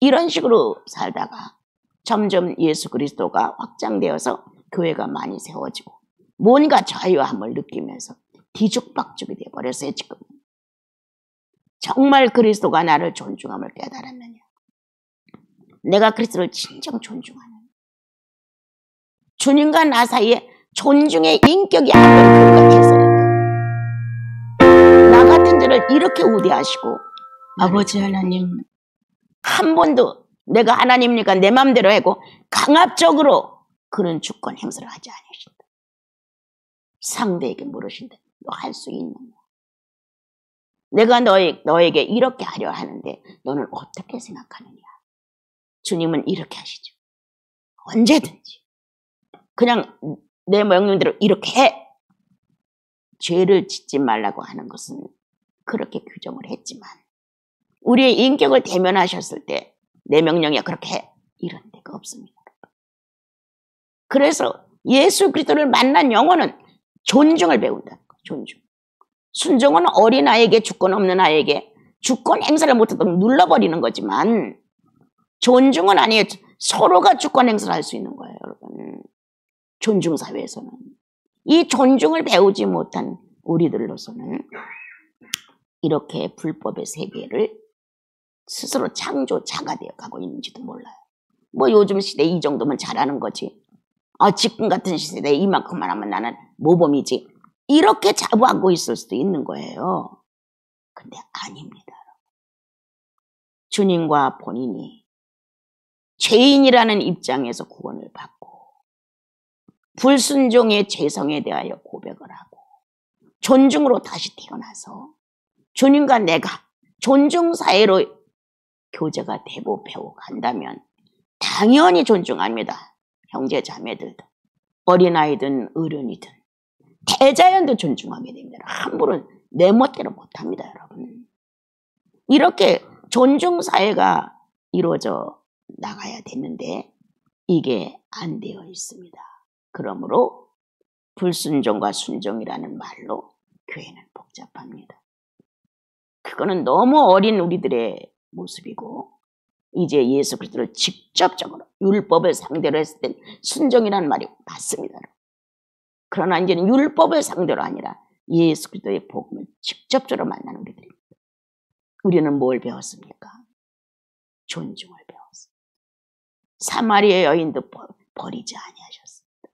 이런 식으로 살다가 점점 예수 그리스도가 확장되어서 교회가 많이 세워지고 뭔가 자유함을 느끼면서 뒤죽박죽이 되어버렸어요. 지금 정말 그리스도가 나를 존중함을 깨달았느냐, 내가 그리스도를 진정 존중하느냐, 주님과 나 사이에 존중의 인격이 한번 그같았어요. 나 같은 자를 이렇게 우대하시고 아버지 하나님 한 번도 내가 하나님이니까 내 마음대로 하고 강압적으로 그런 주권 행사를 하지 않으신다. 상대에게 물으신다. 너 할 수 있느냐? 내가 너에게 이렇게 하려 하는데 너는 어떻게 생각하느냐? 주님은 이렇게 하시죠. 언제든지 그냥 내 명령대로 이렇게 해. 죄를 짓지 말라고 하는 것은 그렇게 규정을 했지만 우리의 인격을 대면하셨을 때 내 명령이야 그렇게 해. 이런 데가 없습니다. 그래서 예수 그리스도를 만난 영혼은 존중을 배운다. 존중. 순종은 어린아이에게, 주권 없는 아이에게 주권 행사를 못하도록 눌러버리는 거지만 존중은 아니에요. 서로가 주권 행사를 할 수 있는 거예요. 여러분. 존중사회에서는. 이 존중을 배우지 못한 우리들로서는 이렇게 불법의 세계를 스스로 창조자가 되어가고 있는지도 몰라요. 뭐 요즘 시대에 이 정도면 잘하는 거지. 지금 같은 시대에 이만큼만 하면 나는 모범이지. 이렇게 자부하고 있을 수도 있는 거예요. 근데 아닙니다. 주님과 본인이 죄인이라는 입장에서 구원을 받고 불순종의 죄성에 대하여 고백을 하고 존중으로 다시 태어나서 주님과 내가 존중사회로 교제가 되고 배워간다면 당연히 존중합니다. 형제 자매들도 어린아이든 어른이든 대자연도 존중하게 됩니다. 함부로 내 멋대로 못합니다. 여러분. 이렇게 존중사회가 이루어져 나가야 되는데 이게 안 되어 있습니다. 그러므로 불순종과 순종이라는 말로 교회는 복잡합니다. 그거는 너무 어린 우리들의 모습이고 이제 예수 그리스도를 직접적으로 율법을 상대로 했을 땐 순종이라는 말이 맞습니다. 그러나 이제는 율법을 상대로 아니라 예수 그리스도의 복음을 직접적으로 만나는 우리들입니다. 우리는 뭘 배웠습니까? 존중을 배웠습니다. 사마리아 여인도 버리지 아니하셨습니다.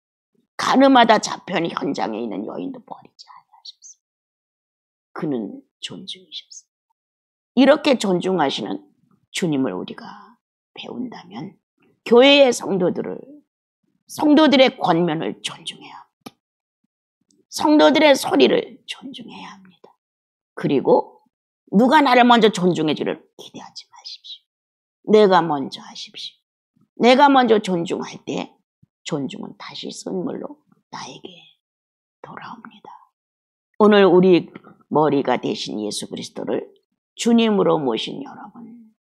가늠하다 잡혀온 현장에 있는 여인도 버리지 아니하셨습니다. 그는 존중이셨습니다. 이렇게 존중하시는 주님을 우리가 배운다면 교회의 성도들의 권면을 존중해야 합니다. 성도들의 소리를 존중해야 합니다. 그리고 누가 나를 먼저 존중해 주기를 기대하지 마십시오. 내가 먼저 하십시오. 내가 먼저 존중할 때 존중은 다시 선물로 나에게 돌아옵니다. 오늘 우리 머리가 되신 예수 그리스도를 주님으로 모신 여러분,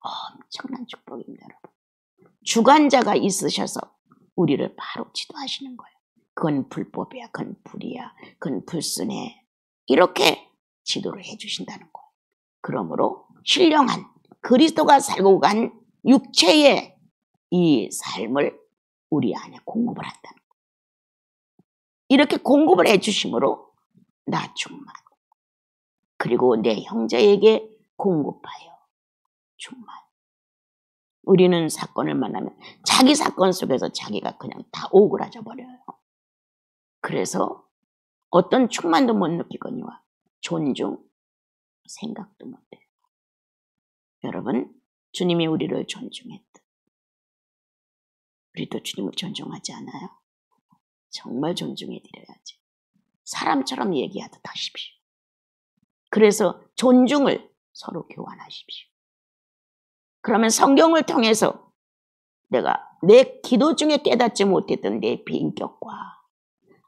엄청난 축복입니다. 여러분. 주관자가 있으셔서 우리를 바로 지도하시는 거예요. 그건 불법이야, 그건 불이야, 그건 불순해. 이렇게 지도를 해주신다는 거예요. 그러므로 신령한 그리스도가 살고 간 육체의 이 삶을 우리 안에 공급을 한다는 거예요. 이렇게 공급을 해주심으로 나 충만, 그리고 내 형제에게 공급하여 충만. 우리는 사건을 만나면 자기 사건 속에서 자기가 그냥 다 오그라져 버려요. 그래서 어떤 충만도 못 느끼거니와 존중 생각도 못해요. 여러분, 주님이 우리를 존중했듯 우리도 주님을 존중하지 않아요? 정말 존중해 드려야지. 사람처럼 얘기하듯 하십시오. 그래서 존중을 서로 교환하십시오. 그러면 성경을 통해서 내가 내 기도 중에 깨닫지 못했던 내 비인격과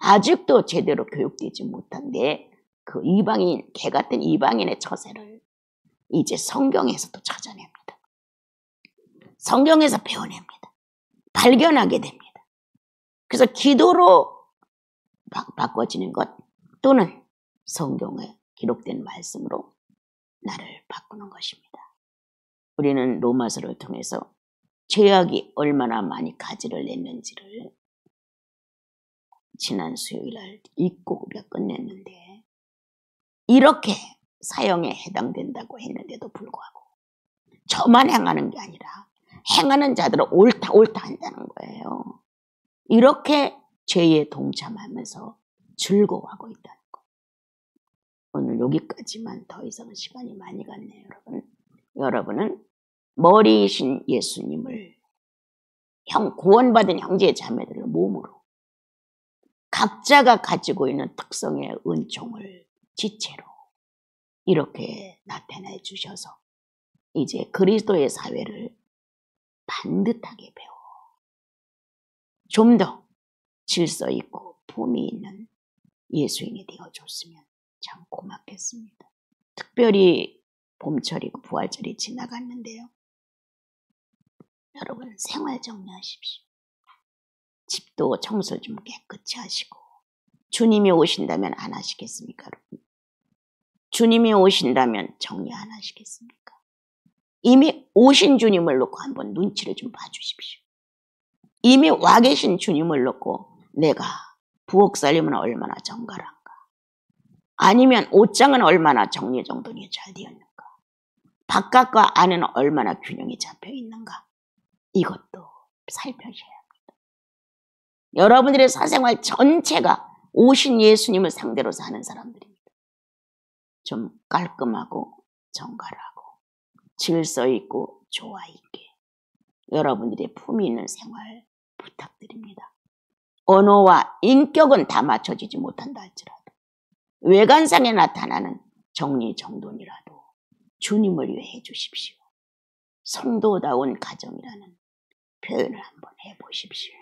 아직도 제대로 교육되지 못한 내 그 이방인, 개 같은 이방인의 처세를 이제 성경에서도 찾아냅니다. 성경에서 배워냅니다. 발견하게 됩니다. 그래서 기도로 바꿔지는 것 또는 성경에 기록된 말씀으로 나를 바꾸는 것입니다. 우리는 로마서를 통해서 죄악이 얼마나 많이 가지를 냈는지를 지난 수요일날 읽고 우리가 끝냈는데, 이렇게 사형에 해당된다고 했는데도 불구하고 저만 행하는 게 아니라 행하는 자들은 옳다 한다는 거예요. 이렇게 죄에 동참하면서 즐거워하고 있다는 거. 오늘 여기까지만, 더 이상 시간이 많이 갔네요. 여러분은 머리이신 예수님을 구원받은 형제 자매들을 몸으로 각자가 가지고 있는 특성의 은총을 지체로 이렇게 나타내 주셔서 이제 그리스도의 사회를 반듯하게 배워 좀 더 질서 있고 품위 있는 예수인이 되어줬으면 참 고맙겠습니다. 특별히 봄철이고 부활절이 지나갔는데요. 여러분 생활 정리하십시오. 집도 청소 좀 깨끗이 하시고, 주님이 오신다면 안 하시겠습니까, 여러분? 주님이 오신다면 정리 안 하시겠습니까? 이미 오신 주님을 놓고 한번 눈치를 좀 봐주십시오. 이미 와 계신 주님을 놓고 내가 부엌 살림은 얼마나 정갈한가, 아니면 옷장은 얼마나 정리정돈이 잘 되었는가, 바깥과 안에는 얼마나 균형이 잡혀 있는가, 이것도 살펴셔야 합니다. 여러분들의 사생활 전체가 오신 예수님을 상대로 사는 사람들입니다. 좀 깔끔하고 정갈하고 질서 있고 조화 있게 여러분들의 품위 있는 생활 부탁드립니다. 언어와 인격은 다 맞춰지지 못한다 할지라도 외관상에 나타나는 정리정돈이라도 주님을 위해 해주십시오. 성도다운 가정이라는 표현을 한번 해보십시오.